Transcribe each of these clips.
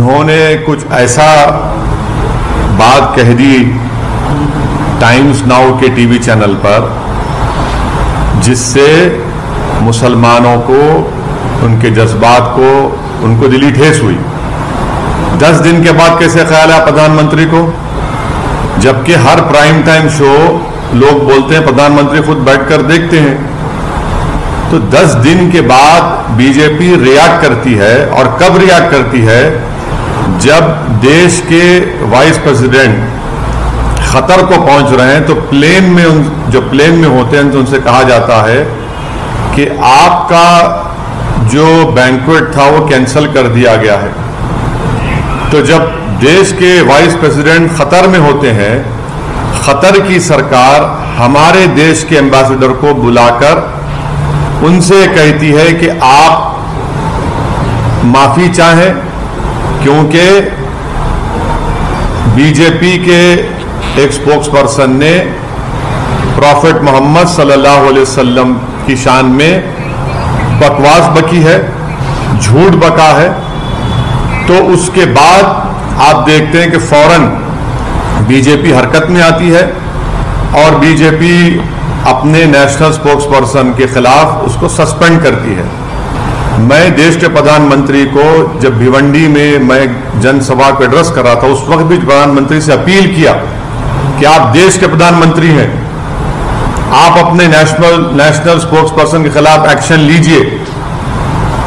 उन्होंने कुछ ऐसा बात कह दी टाइम्स नाउ के टीवी चैनल पर जिससे मुसलमानों को, उनके जज्बात को, उनको दिली ठेस हुई। 10 दिन के बाद कैसे ख्याल है प्रधानमंत्री को, जबकि हर प्राइम टाइम शो लोग बोलते हैं, प्रधानमंत्री खुद बैठकर देखते हैं। तो 10 दिन के बाद बीजेपी रिएक्ट करती है, और कब रिएक्ट करती है? जब देश के वाइस प्रेसिडेंट खतर को पहुंच रहे हैं, तो प्लेन में, जो प्लेन में होते हैं, तो उनसे कहा जाता है कि आपका जो बैंक्वेट था वो कैंसिल कर दिया गया है। तो जब देश के वाइस प्रेसिडेंट खतर में होते हैं, खतर की सरकार हमारे देश के एम्बेसडर को बुलाकर उनसे कहती है कि आप माफी चाहें, क्योंकि बीजेपी के एक स्पोक्स पर्सन ने प्रॉफेट मोहम्मद सल्लल्लाहु अलैहि वसल्लम की शान में बकवास बकी है, झूठ बका है। तो उसके बाद आप देखते हैं कि फौरन बीजेपी हरकत में आती है और बीजेपी अपने नेशनल स्पोक्स पर्सन के खिलाफ उसको सस्पेंड करती है। मैं देश के प्रधानमंत्री को, जब भिवंडी में मैं जनसभा को एड्रेस कर रहा था, उस वक्त भी प्रधानमंत्री से अपील किया कि आप देश के प्रधानमंत्री हैं, आप अपने नेशनल स्पोक्स पर्सन के खिलाफ एक्शन लीजिए।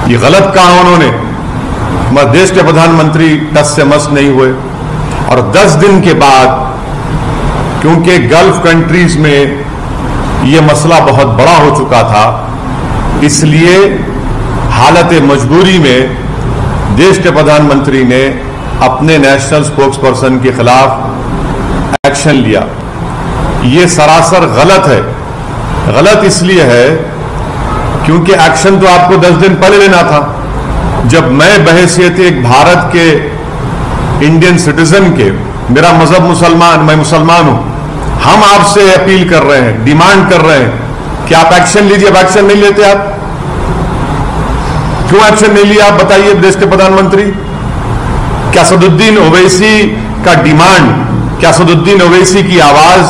ये गलत कहा उन्होंने, मगर देश के प्रधानमंत्री टस से मस नहीं हुए। और 10 दिन के बाद, क्योंकि गल्फ कंट्रीज में ये मसला बहुत बड़ा हो चुका था, इसलिए हालत मजबूरी में देश के प्रधानमंत्री ने अपने नेशनल स्पोक्स पर्सन के खिलाफ एक्शन लिया। ये सरासर गलत है। गलत इसलिए है क्योंकि एक्शन तो आपको 10 दिन पहले लेना था। जब मैं बहैसियत एक भारत के इंडियन सिटीजन के, मेरा मजहब मुसलमान, मैं मुसलमान हूं, हम आपसे अपील कर रहे हैं, डिमांड कर रहे हैं कि आप एक्शन लीजिए। अब एक्शन नहीं लेते आप, क्यों एक्शन नहीं लिया आप बताइए देश के प्रधानमंत्री? क्या असदुद्दीन ओवैसी का डिमांड, क्या असदुद्दीन ओवैसी की आवाज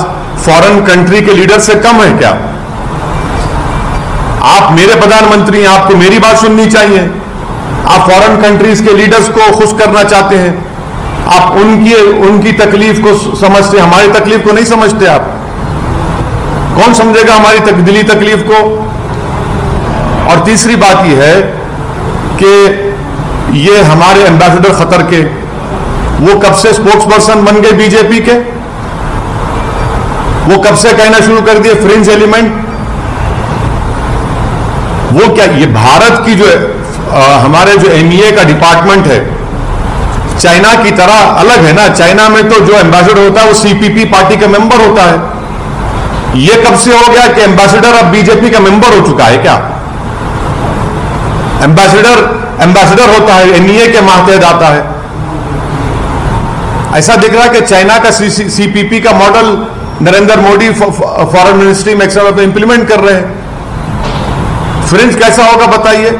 फॉरेन कंट्री के लीडर से कम है क्या? आप मेरे प्रधानमंत्री हैं, आपको मेरी बात सुननी चाहिए। आप फॉरेन कंट्रीज के लीडर्स को खुश करना चाहते हैं, आप उनकी तकलीफ को समझते, हमारी तकलीफ को नहीं समझते। आप कौन समझेगा हमारी दिली तकलीफ को? और तीसरी बात यह है कि ये हमारे एम्बेसडर खतर के, वो कब से स्पोक्स पर्सन बन गए बीजेपी के? वो कब से कहना शुरू कर दिए फ्रिंज एलिमेंट? वो क्या, ये भारत की जो हमारे जो एमईए का डिपार्टमेंट है, चाइना की तरह अलग है ना। चाइना में तो जो एम्बेसडर होता है वो सीपीपी पार्टी का मेंबर होता है। ये कब से हो गया कि एम्बेसडर अब बीजेपी का मेंबर हो चुका है क्या? एम्बेसडर होता है, एमईए के मातहत आता है। ऐसा दिख रहा है कि चाइना का सीपीपी का model Narendra Modi foreign ministry में इंप्लीमेंट कर रहे हैं। फ्रिंज कैसा होगा बताइए?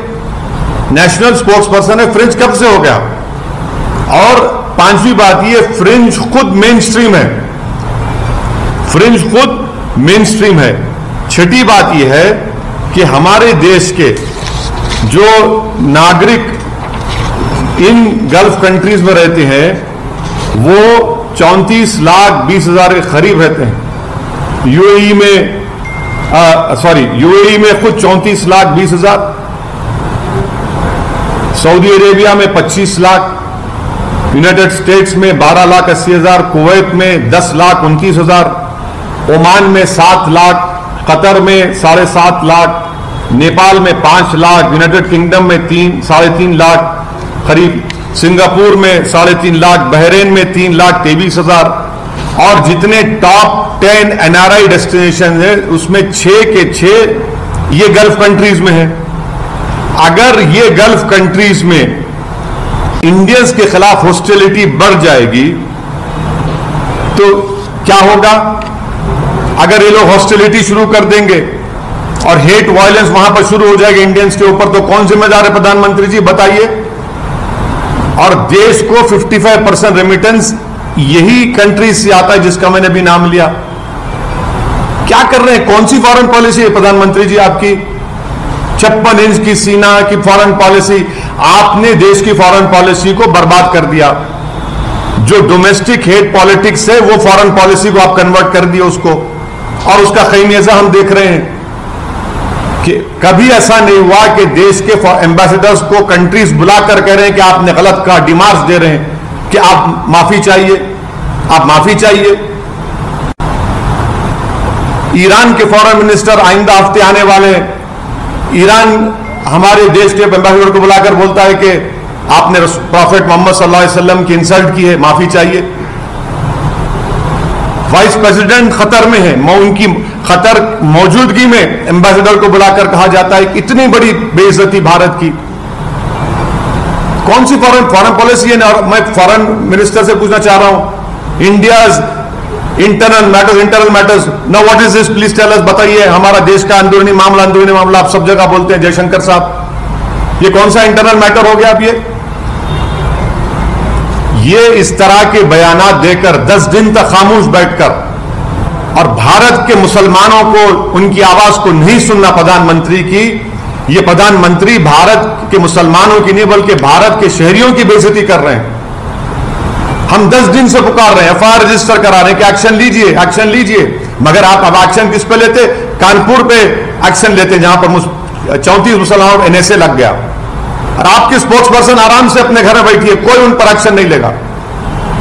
नेशनल स्पोक्स पर्सन है, फ्रिंज कब से हो गया? और पांचवी बात, ये फ्रिंज खुद मेन स्ट्रीम है, फ्रिंज खुद मेन स्ट्रीम है। छठी बात यह है कि हमारे देश के जो नागरिक इन गल्फ कंट्रीज में रहते हैं वो 34,20,000 के करीब रहते हैं। यूएई में खुद 34,20,000, सऊदी अरेबिया में 25 लाख, यूनाइटेड स्टेट्स में 12,80,000, कुवैत में 10,29,000, ओमान में 7 लाख, कतर में 7.5 लाख, नेपाल में 5 लाख, यूनाइटेड किंगडम में 3.5 लाख करीब, सिंगापुर में 3.5 लाख, बहरीन में 3,23,000, और जितने टॉप 10 एनआरआई डेस्टिनेशन है उसमें 6 के 6 ये गल्फ कंट्रीज में है। अगर ये गल्फ कंट्रीज में इंडियंस के खिलाफ हॉस्टिलिटी बढ़ जाएगी तो क्या होगा? अगर ये लोग हॉस्टिलिटी शुरू कर देंगे और हेट वायलेंस वहां पर शुरू हो जाएगा इंडियंस के ऊपर, तो कौन जिम्मेदार है? प्रधानमंत्री जी बताइए। और देश को 55% रेमिटेंस यही कंट्री से आता है जिसका मैंने भी नाम लिया। क्या कर रहे हैं? कौन सी फॉरेन पॉलिसी है प्रधानमंत्री जी आपकी? 56 इंच की सीना की फॉरेन पॉलिसी। आपने देश की फॉरेन पॉलिसी को बर्बाद कर दिया। जो डोमेस्टिक हेट पॉलिटिक्स है वो फॉरेन पॉलिसी को आप कन्वर्ट कर दिए उसको, और उसका खमीयाजा हम देख रहे हैं कि कभी ऐसा नहीं हुआ कि देश के एम्बेसडर्स को कंट्रीज बुलाकर कह रहे हैं कि आपने गलत कहा, डिमांड्स दे रहे हैं कि आप माफी चाहिए, आप माफी चाहिए। ईरान के फॉरेन मिनिस्टर आइंदा हफ्ते आने वाले हैं। ईरान हमारे देश के एम्बेसडर को बुलाकर बोलता है कि आपने प्रॉफेट मोहम्मद सल्लल्लाहु अलैहि वसल्लम की इंसल्ट की है, माफी चाहिए। वाइस प्रेसिडेंट खतर में है, उनकी खतर मौजूदगी में एम्बेसडर को बुलाकर कहा जाता है कि इतनी बड़ी बेइज्जती भारत की। कौन सी फॉरेन पॉलिसी है? और मैं फॉरेन मिनिस्टर से पूछना चाह रहा हूं, India's internal matters now what is this, please tell us, बताइए। हमारा देश का अंदरूनी मामला आप सब जगह बोलते हैं जयशंकर साहब, ये कौन सा इंटरनल मैटर हो गया? अब ये इस तरह के बयानात देकर 10 दिन तक खामोश बैठकर और भारत के मुसलमानों को उनकी आवाज को नहीं सुनना प्रधानमंत्री की, ये प्रधानमंत्री भारत के मुसलमानों की नहीं बल्कि भारत के शहरियों की बेइज्जती कर रहे हैं। हम 10 दिन से पुकार रहे हैं, एफआईआर रजिस्टर करा रहे हैं कि एक्शन लीजिए, एक्शन लीजिए, मगर आप अब एक्शन किस पे लेते? कानपुर पे एक्शन लेते जहां पर 34 मुसलमानों एनएसए लग गया, और आपके स्पोक्स पर्सन आराम से अपने घर में बैठिए, कोई उन पर एक्शन नहीं लेगा।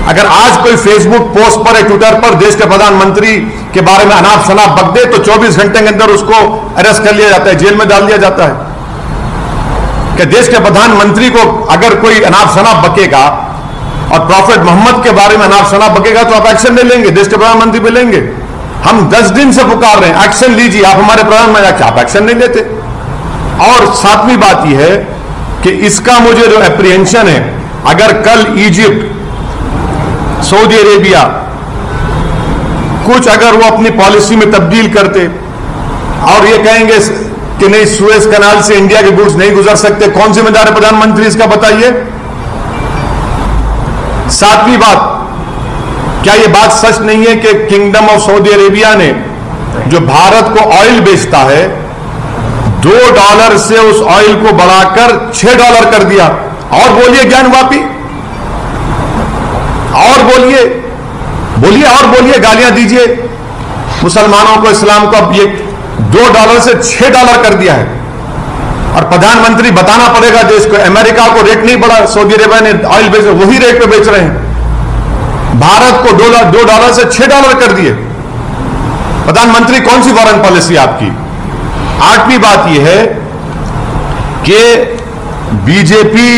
अगर आज कोई फेसबुक पोस्ट पर या ट्विटर पर देश के प्रधानमंत्री के बारे में अनाप शनाप बक दे तो 24 घंटे के अंदर उसको अरेस्ट कर लिया जाता है, जेल में डाल दिया जाता है। कि देश के प्रधानमंत्री को अगर कोई अनाप शनाप बकेगा और प्रॉफेट मोहम्मद के बारे में अनाप शनाप बकेगा तो आप एक्शन ले लेंगे, देश के प्रधानमंत्री पे लेंगे। हम 10 दिन से पुकार रहे हैं, एक्शन लीजिए, आप हमारे प्रधानमंत्री, आप एक्शन नहीं लेते। और सातवीं बात यह है कि इसका मुझे जो एप्रीहेंशन है, अगर कल इजिप्ट, सऊदी अरेबिया कुछ अगर वो अपनी पॉलिसी में तब्दील करते और ये कहेंगे कि नहीं सुएज कनाल से इंडिया के गुड्स नहीं गुजर सकते, कौन जिम्मेदार है प्रधानमंत्री इसका? बताइए। सातवीं बात, क्या यह बात सच नहीं है कि किंगडम ऑफ सऊदी अरेबिया ने जो भारत को ऑयल बेचता है $2 से उस ऑयल को बढ़ाकर $6 कर दिया? और बोलिए ज्ञानवापी, और बोलिए और बोलिए, गालियां दीजिए मुसलमानों को, इस्लाम को। अब ये $2 से $6 कर दिया है, और प्रधानमंत्री बताना पड़ेगा देश को, अमेरिका को रेट नहीं बढ़ा, सऊदी अरेबिया ने ऑयल बेच वही रेट पे बेच रहे हैं, भारत को $2 से $6 कर दिए। प्रधानमंत्री कौन सी फॉरेन पॉलिसी आपकी? आठवीं बात यह है कि बीजेपी,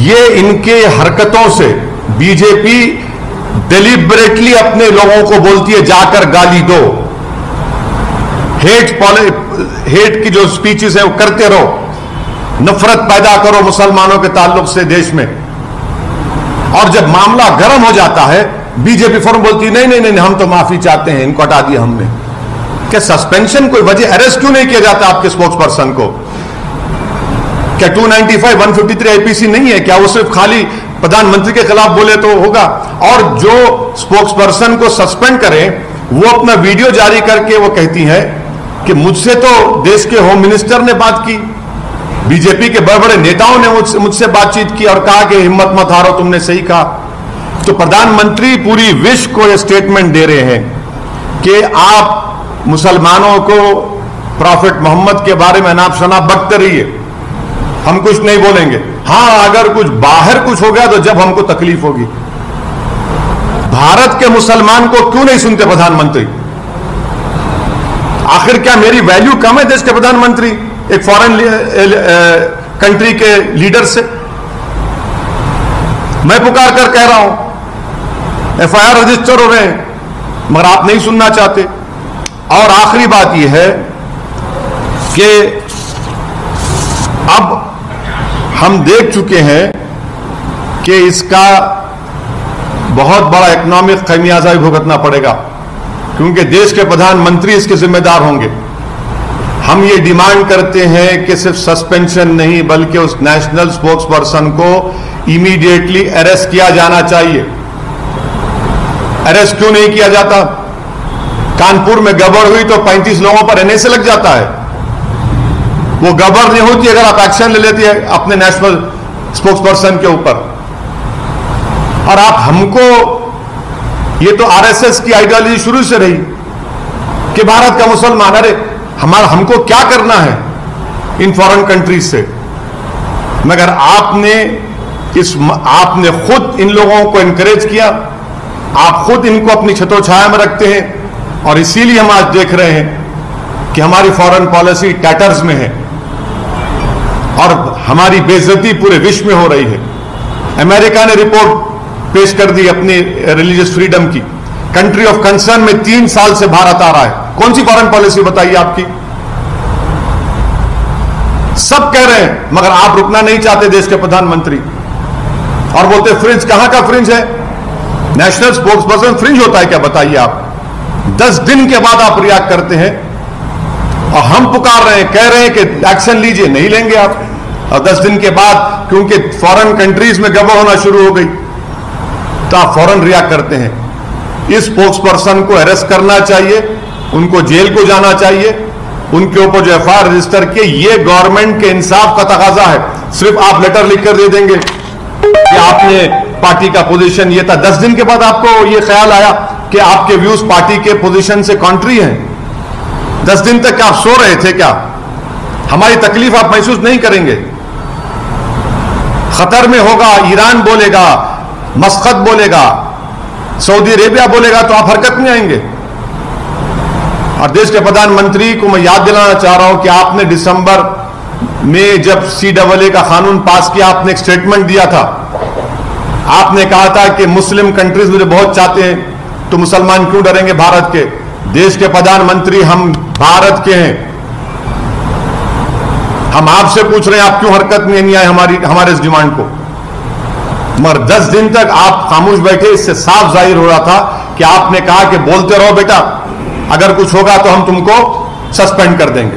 ये इनके हरकतों से बीजेपी डिलिबरेटली अपने लोगों को बोलती है जाकर गाली दो, हेट की जो स्पीचेस है वो करते रहो, नफरत पैदा करो मुसलमानों के ताल्लुक से देश में। और जब मामला गर्म हो जाता है बीजेपी फौरन बोलती है नहीं, हम तो माफी चाहते हैं, इनको हटा दिया हमने। क्या सस्पेंशन कोई वजह, अरेस्ट क्यों नहीं किया जाता आपके स्पोक्स पर्सन को? क्या 295, 153 आईपीसी नहीं है क्या? वो सिर्फ खाली प्रधानमंत्री के खिलाफ बोले तो होगा? और जो स्पोक्स पर्सन को सस्पेंड करें वो अपना वीडियो जारी करके वो कहती है कि मुझसे तो देश के होम मिनिस्टर ने बात की, बीजेपी के बड़े बड़े नेताओं ने मुझसे बातचीत की और कहा कि हिम्मत मत हारो, तुमने सही कहा। तो प्रधानमंत्री पूरी विश्व को यह स्टेटमेंट दे रहे हैं कि आप मुसलमानों को प्रॉफेट मोहम्मद के बारे में अनाप शनाप बकते रहिए, हम कुछ नहीं बोलेंगे। हां, अगर कुछ बाहर कुछ हो गया तो जब हमको तकलीफ होगी। भारत के मुसलमान को क्यों नहीं सुनते प्रधानमंत्री? आखिर क्या मेरी वैल्यू कम है देश के प्रधानमंत्री एक फॉरेन कंट्री के लीडर से? मैं पुकार कर कह रहा हूं, एफआईआर रजिस्टर हो रहे हैं मगर आप नहीं सुनना चाहते। और आखिरी बात यह है कि अब हम देख चुके हैं कि इसका बहुत बड़ा इकोनॉमिक खमियाजा भी भुगतना पड़ेगा, क्योंकि देश के प्रधानमंत्री इसके जिम्मेदार होंगे। हम ये डिमांड करते हैं कि सिर्फ सस्पेंशन नहीं बल्कि उस नेशनल स्पोक्स पर्सन को इमीडिएटली अरेस्ट किया जाना चाहिए। अरेस्ट क्यों नहीं किया जाता? कानपुर में गड़बड़ हुई तो 35 लोगों पर एनआईए लग जाता है। वो गड़बड़ नहीं होती अगर आप एक्शन ले लेती है अपने नेशनल स्पोक्स पर्सन के ऊपर। और आप हमको, ये तो आरएसएस की आइडियोलॉजी शुरू से रही कि भारत का मुसलमान, अरे हमको क्या करना है इन फॉरेन कंट्रीज से? मगर आपने खुद इन लोगों को एनकरेज किया, आप खुद इनको अपनी छतोछाया में रखते हैं, और इसीलिए हम आज देख रहे हैं कि हमारी फॉरेन पॉलिसी टैटर्स में है और हमारी बेइज्जती पूरे विश्व में हो रही है। अमेरिका ने रिपोर्ट पेश कर दी अपनी रिलीजियस फ्रीडम की, कंट्री ऑफ कंसर्न में 3 साल से भारत आ रहा है। कौन सी फॉरेन पॉलिसी बताइए आपकी? सब कह रहे हैं मगर आप रुकना नहीं चाहते देश के प्रधानमंत्री, और बोलते फ्रिंज। कहां का फ्रिंज है? नेशनल स्पोक्स पर्सन फ्रिंज होता है क्या? बताइए आप। 10 दिन के बाद आप रिएक्ट करते हैं और हम पुकार रहे हैं, कह रहे हैं कि एक्शन लीजिए, नहीं लेंगे आप। और 10 दिन के बाद क्योंकि फॉरेन कंट्रीज में गड़बड़ होना शुरू हो गई तो आप फौरन रिएक्ट करते हैं। इस स्पोक्स पर्सन को अरेस्ट करना चाहिए, उनको जेल को जाना चाहिए, उनके ऊपर जो एफआईआर रजिस्टर किए, ये गवर्नमेंट के इंसाफ का तकाजा है। सिर्फ आप लेटर लिखकर दे देंगे कि आपने पार्टी का पोजीशन ये था, 10 दिन के बाद आपको ये ख्याल आया कि आपके व्यूज पार्टी के पोजीशन से कॉन्ट्री हैं। 10 दिन तक आप सो रहे थे क्या? हमारी तकलीफ आप महसूस नहीं करेंगे? खतर में होगा, ईरान बोलेगा, मस्कत बोलेगा, सऊदी अरेबिया बोलेगा तो आप हरकत में आएंगे। और देश के प्रधानमंत्री को मैं याद दिलाना चाह रहा हूं कि आपने दिसंबर में जब CAA का कानून पास किया, आपने एक स्टेटमेंट दिया था। आपने कहा था कि मुस्लिम कंट्रीज मुझे बहुत चाहते हैं तो मुसलमान क्यों डरेंगे भारत के? देश के प्रधानमंत्री हम भारत के हैं, हम आपसे पूछ रहे हैं आप क्यों हरकत में नहीं आए हमारे इस डिमांड को? मगर 10 दिन तक आप खामोश बैठे। इससे साफ जाहिर हो रहा था कि आपने कहा कि बोलते रहो बेटा, अगर कुछ होगा तो हम तुमको सस्पेंड कर देंगे।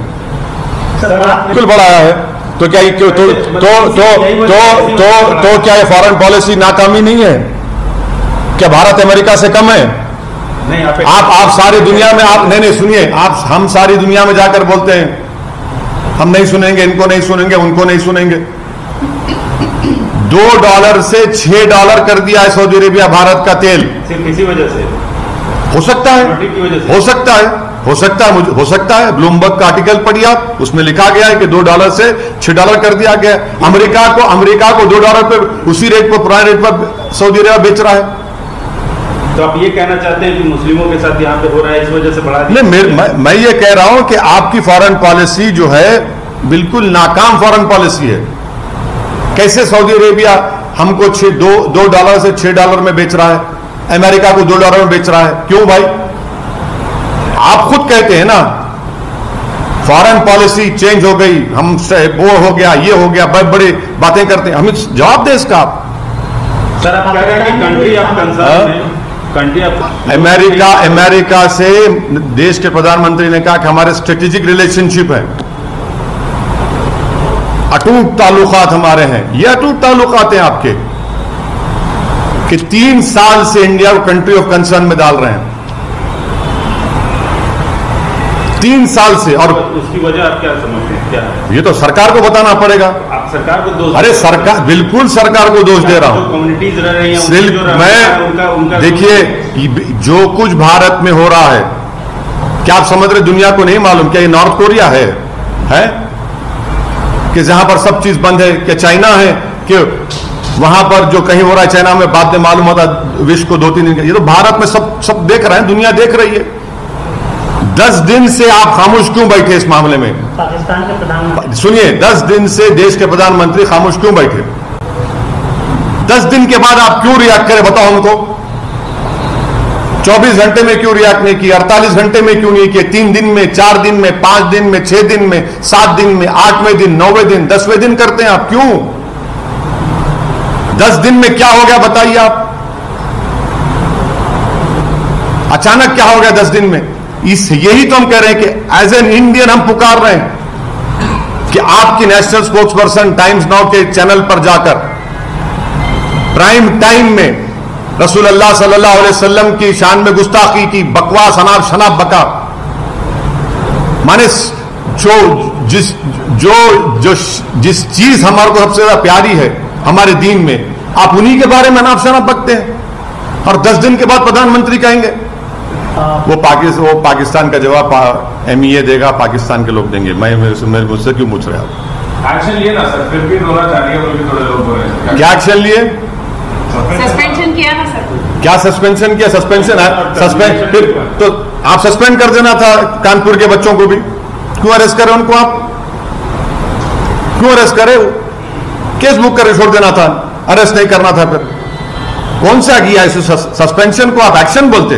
बिल्कुल बढ़ाया है तो क्या तो क्या ये फॉरेन पॉलिसी नाकामी नहीं है? क्या भारत अमेरिका से कम है? नहीं, आप सारी दुनिया में आप नहीं सुनिए, हम सारी दुनिया में जाकर बोलते हैं हम नहीं सुनेंगे, इनको नहीं सुनेंगे, उनको नहीं सुनेंगे। $2 से $6 कर दिया है सऊदी अरेबिया भारत का तेल। सिर्फ इसी वजह से हो सकता है, हो सकता है, हो सकता है। ब्लूमबर्ग का आर्टिकल पढ़िए आप, उसमें लिखा गया है कि $2 से $6 कर दिया गया। अमेरिका को $2 पे उसी रेट पर, पुराने रेट पर सऊदी अरेबिया बेच रहा है। तो आप ये कहना चाहते हैं कि मुस्लिमों के साथ यहाँ पे हो रहा है, इस वजह से बढ़ा दिया? नहीं, मैं ये कह रहा हूं कि आपकी फॉरेन पॉलिसी जो है बिल्कुल नाकाम फॉरेन पॉलिसी है। कैसे सऊदी अरेबिया हमको $2 से $6 में बेच रहा है, अमेरिका को $2 में बेच रहा है? क्यों भाई? आप खुद कहते हैं ना फॉरेन पॉलिसी चेंज हो गई, हम वो हो गया, ये हो गया, बड़ी बड़ी बातें करते हैं। हमें जवाब दे इसका आप। सर आप कह रहे हैं कि कंट्री ऑफ कंसर्न में, अमेरिका से देश के प्रधानमंत्री ने कहा कि हमारे स्ट्रेटेजिक रिलेशनशिप है, अटूट ताल्लुकात हमारे हैं। ये अटूट ताल्लुकात हैं आपके कि 3 साल से इंडिया को कंट्री ऑफ कंसर्न में डाल रहे हैं, 3 साल से। और उसकी वजह आप क्या समझते हैं, क्या है? ये तो सरकार को बताना पड़ेगा। आप सरकार को दोष? अरे सरकार, बिल्कुल सरकार को दोष दे रहा हूं। कम्युनिटीज रह रही हैं, मैं देखिए जो कुछ भारत में हो रहा है, क्या आप समझ रहे दुनिया को नहीं मालूम? क्या ये नॉर्थ कोरिया है कि जहां पर सब चीज बंद है? क्या चाइना है कि वहां पर जो कहीं हो रहा है चाइना में बाद में मालूम होता विश्व को 2-3 दिन? ये तो भारत में सब देख रहे हैं, दुनिया देख रही है। 10 दिन से आप खामोश क्यों बैठे इस मामले में? पाकिस्तान के प्रधानमंत्री सुनिए, 10 दिन से देश के प्रधानमंत्री खामोश क्यों बैठे? 10 दिन के बाद आप क्यों रिएक्ट करें? बताओ हमको। 24 घंटे में क्यों रिएक्ट नहीं किया? 48 घंटे में क्यों नहीं किया? 3 दिन में, 4 दिन में, 5 दिन में, 6 दिन में, 7 दिन में, 8वें दिन, 9वें दिन, 10वें दिन करते हैं आप क्यों? 10 दिन में क्या हो गया बताइए आप? अचानक क्या हो गया 10 दिन में? यही तो हम कह रहे हैं कि एज एन इंडियन हम पुकार रहे हैं कि आपकी national spokes person times now के चैनल पर जाकर प्राइम टाइम में रसूलुल्लाह सल्लल्लाहु अलैहि वसल्लम की शान में गुस्ताखी की, बकवास, अनाप शनाप बका, माने जिस चीज हमारे को सबसे ज्यादा प्यारी है हमारे दीन में, आप उन्हीं के बारे में अनाप शनाप बकते हैं और 10 दिन के बाद प्रधानमंत्री कहेंगे। वो पाकिस्तान का जवाब MEA देगा, पाकिस्तान के लोग देंगे। मुझसे क्यों पूछ रहे आप? एक्शन लिए ना सर, फिर भी रोना चाहिए बोल के थोड़े लोग बोल रहे हैं। क्या एक्शन लिए? सस्पेंशन किया ना सर। क्या सस्पेंशन किया? सस्पेंशन है, सस्पेंड फिर तो आप सस्पेंड कर देना था कानपुर के बच्चों को भी। क्यों अरेस्ट करे उनको? आप क्यों अरेस्ट करे? केस बुक करके छोड़ देना था, अरेस्ट नहीं करना था। फिर कौन सा किया इस सस्पेंशन को आप एक्शन बोलते?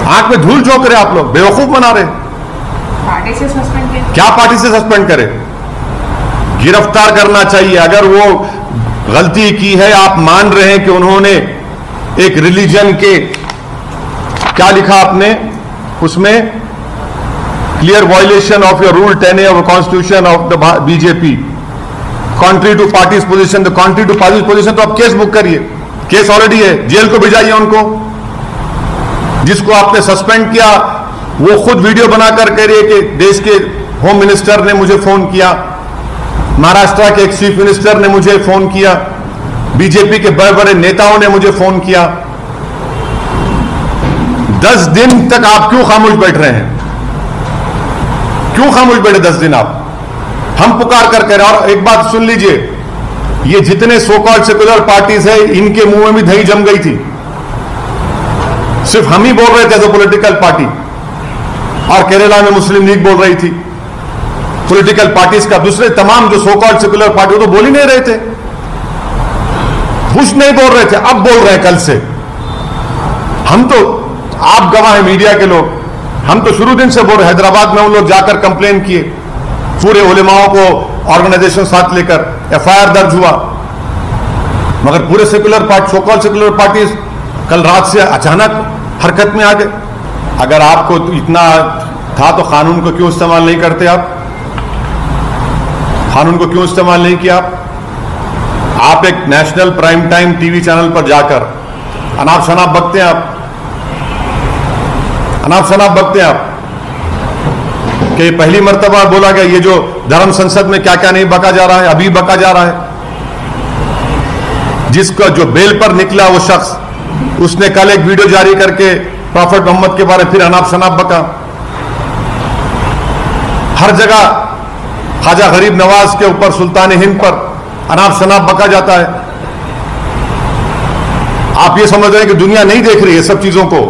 आंख में धूल झोंक रहे आप लोग, बेवकूफ बना रहे। पार्टी से सस्पेंड किया? क्या पार्टी से सस्पेंड करे? गिरफ्तार करना चाहिए। अगर वो गलती की है, आप मान रहे हैं कि उन्होंने एक रिलीजन के, क्या लिखा आपने उसमें, clear violation of your rule 10A of constitution of the BJP country to parties position, the country to parties position, तो आप केस बुक करिए। केस ऑलरेडी है, जेल को भिजाइए उनको। जिसको आपने सस्पेंड किया वो खुद वीडियो बनाकर कह रही है कि देश के होम मिनिस्टर ने मुझे फोन किया, महाराष्ट्र के एक चीफ मिनिस्टर ने मुझे फोन किया, बीजेपी के बड़े बड़े नेताओं ने मुझे फोन किया। 10 दिन तक आप क्यों खामोश बैठ रहे हैं? क्यों खामोश बैठे 10 दिन आप? हम पुकार कर कह रहे हैं। और एक बात सुन लीजिए, ये जितने सो कॉल्ड सेक्युलर पार्टीज है, इनके मुंह में भी दही जम गई थी। सिर्फ हम ही बोल रहे थे एज ए पॉलिटिकल पार्टी, और केरला में मुस्लिम लीग बोल रही थी। पॉलिटिकल पार्टीज का दूसरे तमाम जो सो कॉल्ड सेक्युलर पार्टी तो बोल ही नहीं रहे थे, कुछ नहीं बोल रहे थे, अब बोल रहे हैं कल से। हम तो, आप गवाह हैं मीडिया के लोग, हम तो शुरू दिन से बोल रहे। हैदराबाद में उन लोग जाकर कंप्लेन किए, पूरे उलेमाओं को ऑर्गेनाइजेशन साथ लेकर FIR दर्ज हुआ, मगर पूरे secular party, so called secular parties कल रात से अचानक हरकत में आ गए। अगर आपको तो इतना था तो कानून को क्यों इस्तेमाल नहीं करते आप? कानून को क्यों इस्तेमाल नहीं किया आप? एक national prime time TV channel पर जाकर अनाप शनाप बकते हैं आप, अनाप शनाप बकते हैं आप कि पहली मर्तबा बोला गया ये जो धर्म संसद में क्या क्या नहीं बका जा रहा है, अभी बका जा रहा है। जिसका जो बेल पर निकला वो शख्स, उसने कल एक वीडियो जारी करके प्रॉफेट मोहम्मद के बारे में फिर अनाप शनाप बका। हर जगह ख्वाजा गरीब नवाज के ऊपर, सुल्तान हिंद पर अनाप शनाप बका जाता है। आप ये समझ रहे हैं कि दुनिया नहीं देख रही है सब चीजों को?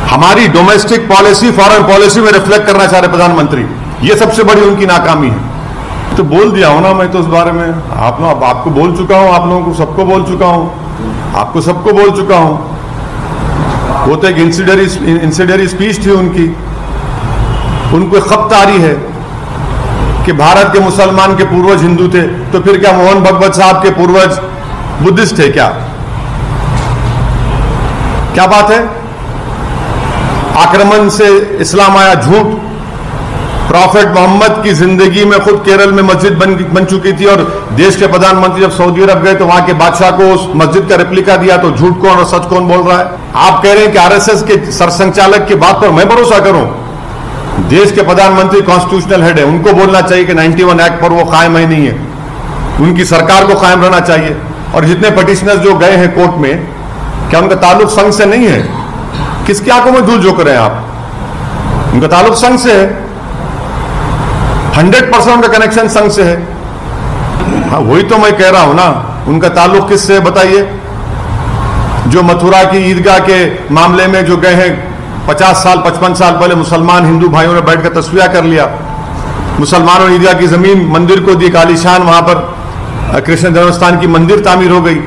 हमारी डोमेस्टिक पॉलिसी फॉरेन पॉलिसी में रिफ्लेक्ट करना चाह रहे प्रधानमंत्री, ये सबसे बड़ी उनकी नाकामी है। तो बोल दिया हो ना मैं तो उस बारे में, आपको बोल चुका हूं, आप लोगों को सबको बोल चुका हूं, आपको सबको बोल चुका हूं। वो तो एक इंसिडरी स्पीच थी उनकी, उनको खपत आ रही है कि भारत के मुसलमान के पूर्वज हिंदू थे, तो फिर क्या मोहन भगवत साहब के पूर्वज बुद्धिस्ट थे क्या? क्या बात है? आक्रमण से इस्लाम आया, झूठ। प्रॉफेट मोहम्मद की जिंदगी में खुद केरल में मस्जिद बन चुकी थी, और देश के प्रधानमंत्री जब सऊदी अरब गए तो वहां के बादशाह को उस मस्जिद का रेप्लिका दिया। तो झूठ कौन और सच कौन बोल रहा है? आप कह रहे हैं कि RSS के सरसंघचालक की बात पर मैं भरोसा करूं? देश के प्रधानमंत्री कॉन्स्टिट्यूशनल हेड है, उनको बोलना चाहिए कि 91 एक्ट पर वो कायम है नहीं है, उनकी सरकार को कायम रहना चाहिए। और जितने पिटिशनर्स जो गए हैं कोर्ट में, क्या उनका ताल्लुक संघ से नहीं है? किसकी आंखों में धूल झोंक रहे हैं आप? उनका ताल्लुक संघ से है, 100% उनका कनेक्शन संघ से है। हाँ, वही तो मैं कह रहा हूं ना, उनका ताल्लुक किससे है बताइए? जो मथुरा की ईदगाह के मामले में जो गए हैं 50 साल 55 साल पहले, मुसलमान हिंदू भाइयों ने बैठकर तस्वीर कर लिया, मुसलमानों ने ईदगाह की जमीन मंदिर को दी, आलीशान वहां पर कृष्ण जन्मस्थान की मंदिर तामीर हो गई।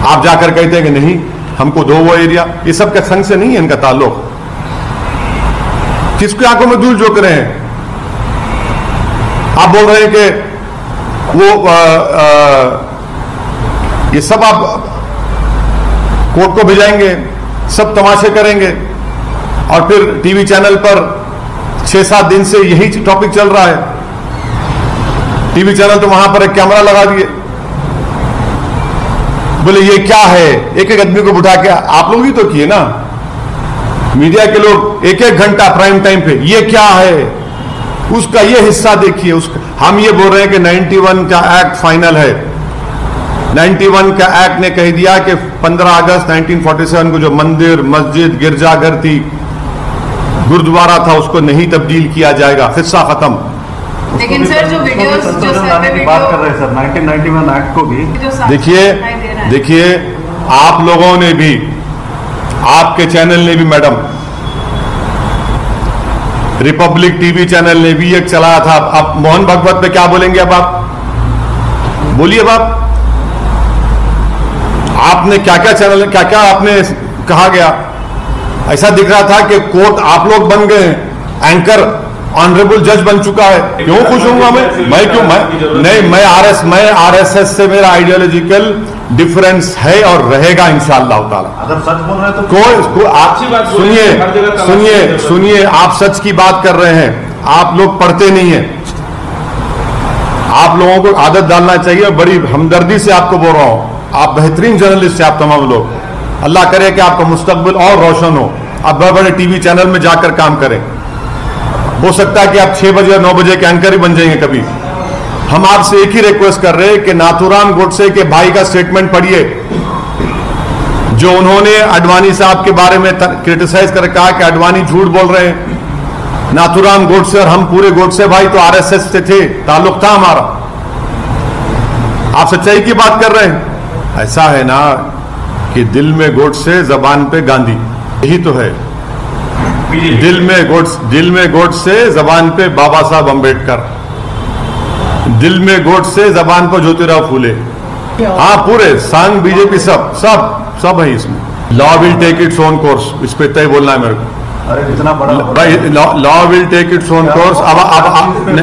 आप जाकर कहते हैं कि नहीं हमको दो वो एरिया। ये सब के संघ से नहीं है इनका ताल्लुक। किसकी आंखों में धूल झोंक रहे हैं? आप बोल रहे हैं कि वो ये सब आप कोर्ट को भेजाएंगे, सब तमाशे करेंगे और फिर टीवी चैनल पर 6-7 दिन से यही टॉपिक चल रहा है। टीवी चैनल तो वहां पर एक कैमरा लगा दिए, बोले ये क्या है, एक एक आदमी को बुठा के आप लोग ही तो किए ना, मीडिया के लोग 1-1 घंटा प्राइम टाइम पे ये क्या है, उसका ये हिस्सा देखिए, उसका हम ये बोल रहे हैं कि 91 का एक्ट फाइनल है। 91 का एक्ट ने कह दिया कि 15 अगस्त 1947 को जो मंदिर, मस्जिद, गिरजाघर थी, गुरुद्वारा था, उसको नहीं तब्दील किया जाएगा, हिस्सा खत्म। लेकिन सर जो वीडियोस जो सर्वे वीडियो बात कर रहे हैं सर 1991 एक्ट को भी देखिए आप लोगों ने भी, आपके चैनल ने भी मैडम, रिपब्लिक टीवी चैनल ने भी एक चलाया था। आप मोहन भागवत पे क्या बोलेंगे, अब आप बोलिए, अब आपने क्या क्या चैनल, क्या क्या आपने कहा गया, ऐसा दिख रहा था कि कोर्ट आप लोग बन गए, एंकर ऑनरेबल जज बन चुका है। क्यों खुश होऊंगा मैं क्यों, मैं आरएसएस से मेरा आइडियोलॉजिकल डिफरेंस है और रहेगा इंशाअल्लाह ताला। अगर सच बोल रहे हैं तो कोई आप सुनिए, आप सच की बात कर रहे हैं, आप लोग पढ़ते नहीं हैं, आप लोगों को आदत डालना चाहिए, और बड़ी हमदर्दी से आपको बोल रहा हूं, आप बेहतरीन जर्नलिस्ट हैं आप तमाम लोग, अल्लाह करे कि आपका मुस्तकबिल और रोशन हो, आप बड़े बड़े टीवी चैनल में जाकर काम करें, हो सकता है कि आप 6 बजे और 9 बजे के एंकर ही बन जाएंगे कभी। हम आपसे एक ही रिक्वेस्ट कर रहे हैं कि नाथूराम गोडसे के भाई का स्टेटमेंट पढ़िए, जो उन्होंने अडवाणी साहब के बारे में क्रिटिसाइज कर कहा कि अडवाणी झूठ बोल रहे हैं। नाथूराम गोडसे और हम पूरे गोडसे भाई तो आरएसएस से थे, ताल्लुक था हमारा, आप सच्चाई की बात कर रहे हैं। ऐसा है ना कि दिल में गोडसे, जबान पे गांधी, यही तो है। दिल में गोडसे, जबान पे बाबा साहब अंबेडकर, दिल में गोडसे, जबान पर ज्योतिराव फूले, हाँ पूरे सांग बीजेपी सब है इसमें। Law will take its own course, इस पे तय बोलना है मेरे को। अरे कितना बड़ा भाई, law will take its own course. अब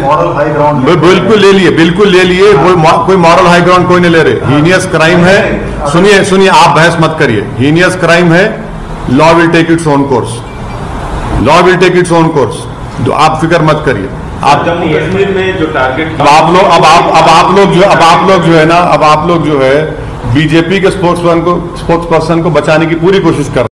मॉरल हाई ग्राउंड बिल्कुल ले लिए, कोई मॉरल हाई ग्राउंड कोई नहीं ले रहे। हीनियस क्राइम है, सुनिए आप बहस मत करिए, हीनियस क्राइम है, law will take its own course, law will take its own course, तो आप फिक्र मत करिए। आप जम्मू कश्मीर में जो टारगेट, अब आप लोग जो है बीजेपी के स्पोक्स पर्सन को बचाने की पूरी कोशिश कर रहे हैं।